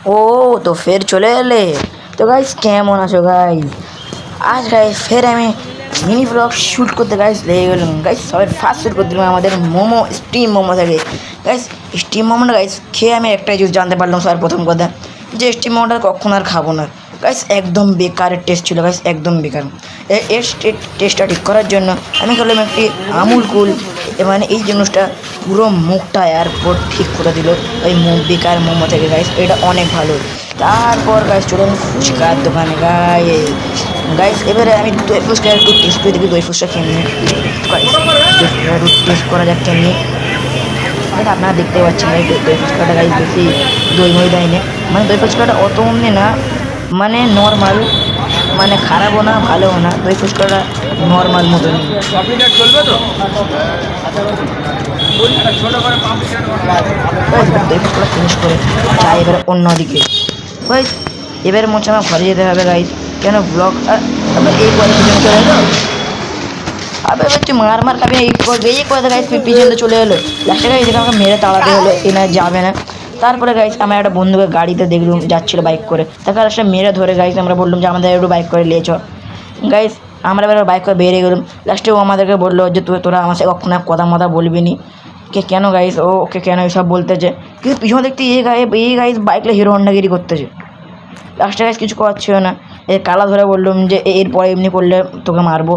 ও তো ফের চলে এলে। তো গাইস কেমন আছো গাইস? আজ গাইস ফের আমি মিনি ব্লগ শ্যুট করতে গাইস লেগে গেলাম গাইস। সবাই ফার্স্ট শ্যুট করতে দিলাম আমাদের মোমো, স্টিম মোমো থেকে গাইস। স্টিম মোমোটা গাইস খেয়ে আমি একটাই জিনিস জানতে পারলাম সবার প্রথম কথা, যে স্টিম মোমোটা কখন আর খাবো না গাইস। একদম বেকারের টেস্ট ছিল গাইস, একদম বেকার। এর টেস্টটা ঠিক করার জন্য আমি করলাম একটি আমুল কুল, মানে এই জিনিসটা পুরো মুখটা এয়ারপোর্ট ঠিক করে দিল ওই বেকার মোমো থেকে গাইস। এটা অনেক ভালো। তারপর গাইস চলুন ফুচকার দোকানে গাইস এবারে আমি দই ফুচকা একটু টেস্ট করে দেখি, দই ফুচকা কেমনি একটু টেস্ট করা যাক কেমনি। এটা আপনারা দেখতে পাচ্ছেন গাইস, দই ফুচকাটা গাইস বেশি দই মই দেয় না, মানে দই ফুচকাটা অত অমনি না, মানে নর্মাল, মানে খারাপও না ভালোও না, দই ফুচকাটা নর্মাল মতনই। চলবে তো দই ফুচকাটা ফিনিশ করে যাই এবারে অন্যদিকে গাইস। এবারে মনে হচ্ছে আমার ঘরে যেতে হবে গাইস, কেন ব্লগ এই করে পিছনে চলে এলো। আবে তুই মার খাবি এই করে গাইস, পিছনে চলে এলো। লাস্টে গাইস আমাকে মেরে তাড়াতে হলো, এনা যাবে না। তারপরে গাইস আমার একটা বন্ধুকে গাড়িতে দেখলাম যাচ্ছিল বাইক করে, তাকে লাস্টে মেরে ধরে গাইস আমরা বললাম যে আমাদের একটু বাইক করে নিয়ে চ গাইস। আমরা এবার বাইক করে বেরিয়ে গেলাম। লাস্টে ও আমাদেরকে বললো যে তোরা আমার সাথে কখনো কথা মতা বলবি নি। কেন গাইস ওকে কেন এইসব বলতেছে, কিন্তু পিছনে দেখতে এই গাইস বাইকলে হিরো হন্ডাগিরি করতেছে। লাস্টে গাইস কিছু করার ছিল না, এর কালা ধরে বললাম যে এরপরে এমনি করলে তোকে মারবো।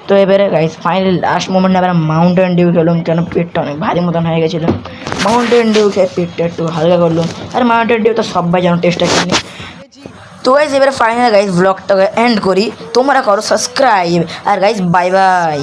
তো এবারে গাইস ফাইনালি লাস্ট মোমেন্টে এবার মাউন্টেন ডিউ খেলাম, কেন পেটটা অনেক ভারী মতন হয়ে গেছিলো। মাউন্টেন ডিউ খেয়ে পেটটা একটু হালকা করলাম। আর মাউন্টেন ডিউ তো সবাই জানো টেস্টটা কিনে। তো গাইস এবারে ফাইনাল গাইস ব্লগটাকে এন্ড করি, তোমরা করো সাবস্ক্রাইব। আর গাইস বাই বাই।